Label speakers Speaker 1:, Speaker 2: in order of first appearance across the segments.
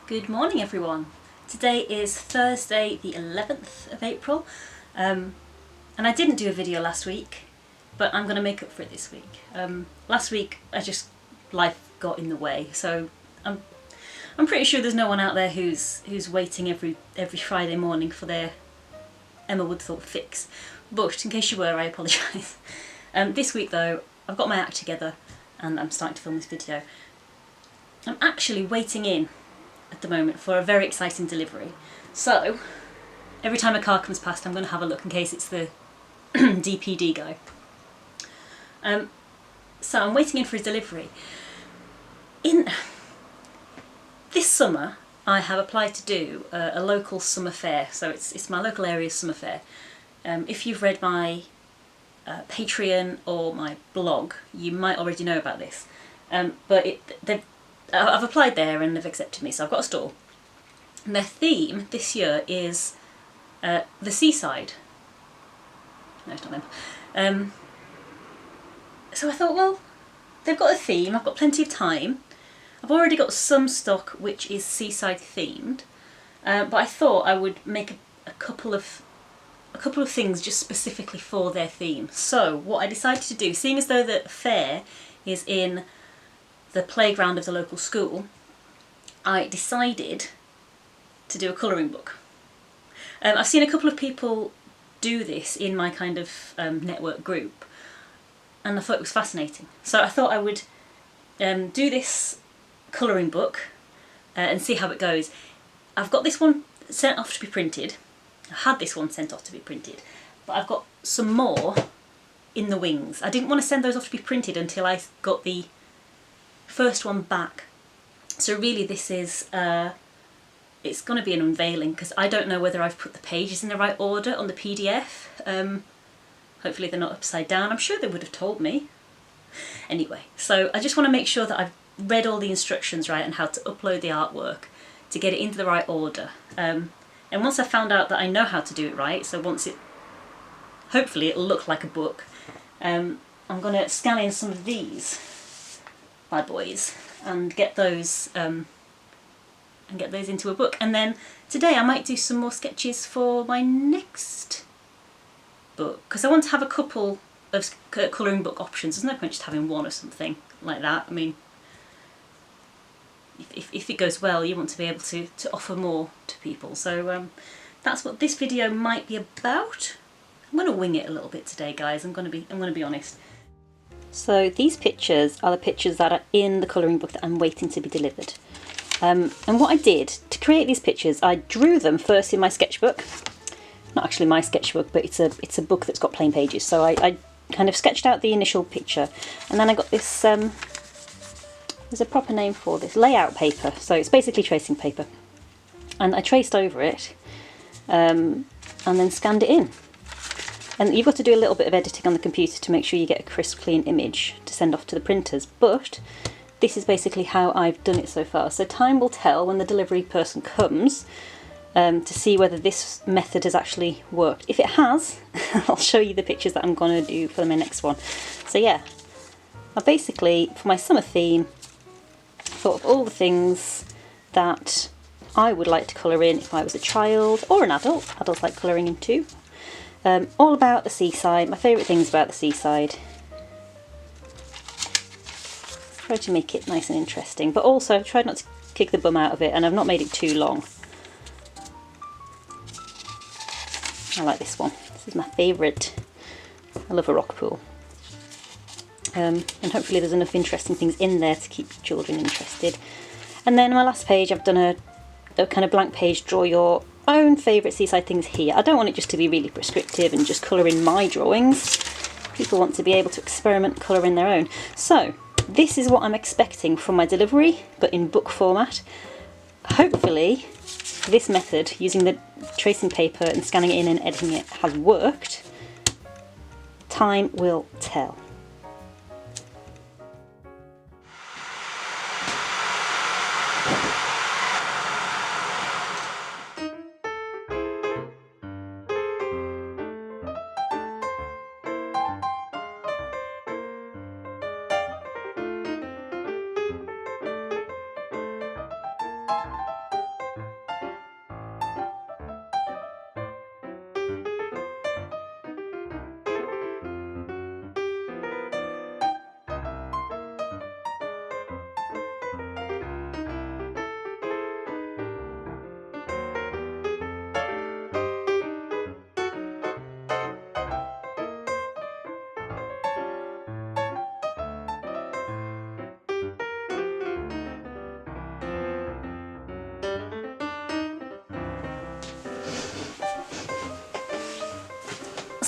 Speaker 1: Good morning everyone. Today is Thursday the 11th of April and I didn't do a video last week, but I'm going to make up for it this week. Last week life got in the way, so I'm pretty sure there's no one out there who's waiting every Friday morning for their Emma Woodthorpe fix, but in case you were, I apologise. This week though, I've got my act together and I'm starting to film this video. I'm actually waiting in at the moment for a very exciting delivery. So every time a car comes past I'm going to have a look in case it's the DPD guy. So I'm waiting in for his delivery. In this summer I have applied to do a local summer fair, so it's my local area's summer fair. If you've read my Patreon or my blog you might already know about this, but I've applied there and they've accepted me, so I've got a stall. And their theme this year is the seaside. No, it's not them. So I thought, well, they've got a theme, I've got plenty of time. I've already got some stock which is seaside themed, but I thought I would make a couple of things just specifically for their theme. So what I decided to do, seeing as though the fair is in the playground of the local school, I decided to do a colouring book. I've seen a couple of people do this in my kind of network group and I thought it was fascinating. So I thought I would do this colouring book and see how it goes. I've got this one sent off to be printed. I had this one sent off to be printed, but I've got some more in the wings. I didn't want to send those off to be printed until I got the first one back. So really this is, it's going to be an unveiling because I don't know whether I've put the pages in the right order on the PDF. Hopefully they're not upside down. I'm sure they would have told me. Anyway, so I just want to make sure that I've read all the instructions right and how to upload the artwork to get it into the right order. And once I've found out that I know how to do it right, so hopefully it'll look like a book, I'm going to scan in some of these bad boys and get those into a book. And then today I might do some more sketches for my next book, because I want to have a couple of colouring book options. There's no point just having one or something like that. I mean, if it goes well you want to be able to offer more to people. So that's what this video might be about. I'm going to wing it a little bit today, guys. I'm going to be honest. So these pictures are the pictures that are in the colouring book that I'm waiting to be delivered. And what I did to create these pictures, I drew them first in my sketchbook. Not actually my sketchbook, but it's a book that's got plain pages. So I kind of sketched out the initial picture, and then I got this, there's a proper name for this, layout paper. So it's basically tracing paper. And I traced over it and then scanned it in. And you've got to do a little bit of editing on the computer to make sure you get a crisp, clean image to send off to the printers. But this is basically how I've done it so far. So time will tell when the delivery person comes to see whether this method has actually worked. If it has, I'll show you the pictures that I'm going to do for my next one. So yeah, I basically, for my summer theme, thought of all the things that I would like to colour in if I was a child or an adult. Adults like colouring in too. All about the seaside, my favourite things about the seaside. Try to make it nice and interesting, but also I've tried not to kick the bum out of it, and I've not made it too long. I like this one. This is my favourite. I love a rock pool. And hopefully there's enough interesting things in there to keep children interested. And then my last page, I've done a kind of blank page, draw your own favourite seaside things here. I don't want it just to be really prescriptive and just colour in my drawings. People want to be able to experiment and colour in their own. So this is what I'm expecting from my delivery, but in book format. Hopefully this method, using the tracing paper and scanning it in and editing it, has worked. Time will tell.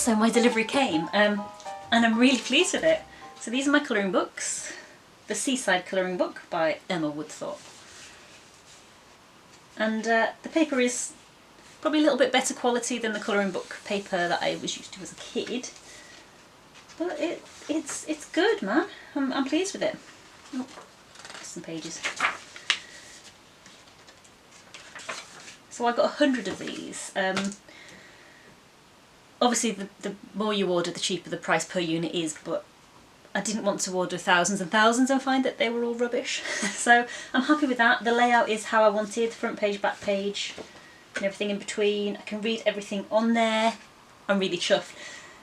Speaker 1: so my delivery came, and I'm really pleased with it. So these are my colouring books. The Seaside Colouring Book by Emma Woodthorpe. And the paper is probably a little bit better quality than the colouring book paper that I was used to as a kid. But it's good, man. I'm pleased with it. Oh, some pages. So I got 100 of these. Obviously the more you order, the cheaper the price per unit is, but I didn't want to order thousands and thousands and find that they were all rubbish. So I'm happy with that. The layout is how I wanted, front page, back page, and everything in between. I can read everything on there. I'm really chuffed.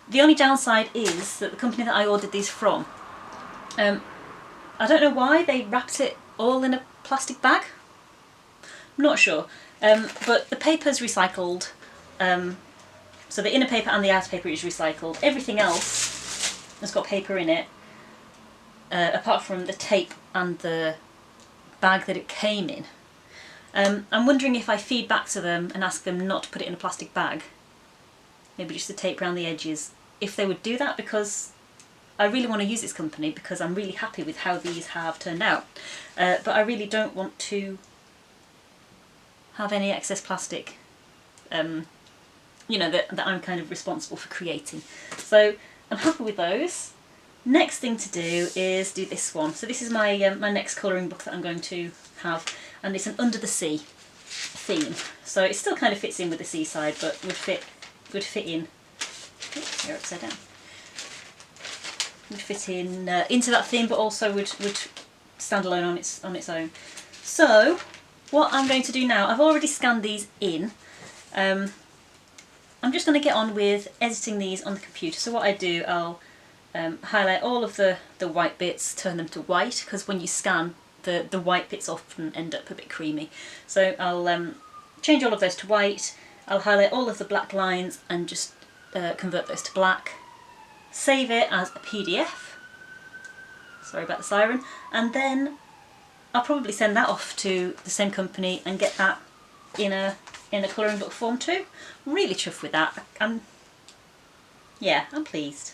Speaker 1: The only downside is that the company that I ordered these from, I don't know why they wrapped it all in a plastic bag. I'm not sure. But the paper's recycled. So the inner paper and the outer paper is recycled. Everything else has got paper in it, apart from the tape and the bag that it came in. I'm wondering if I feed back to them and ask them not to put it in a plastic bag, maybe just the tape around the edges, if they would do that, because I really want to use this company because I'm really happy with how these have turned out. But I really don't want to have any excess plastic, you know, that I'm kind of responsible for creating. So I'm happy with those. Next thing to do is do this one. So this is my my next colouring book that I'm going to have, and it's an Under the Sea theme. So it still kind of fits in with the seaside, but would fit in. Oops, here upside down. Would fit in into that theme, but also would stand alone on its own. So what I'm going to do now, I've already scanned these in. I'm just going to get on with editing these on the computer. So what I do, I'll highlight all of the white bits, turn them to white, because when you scan, the white bits often end up a bit creamy. So I'll change all of those to white. I'll highlight all of the black lines and just convert those to black. Save it as a PDF. Sorry about the siren. And then I'll probably send that off to the same company and get that in a colouring book form too. I'm really chuffed with that. I'm pleased.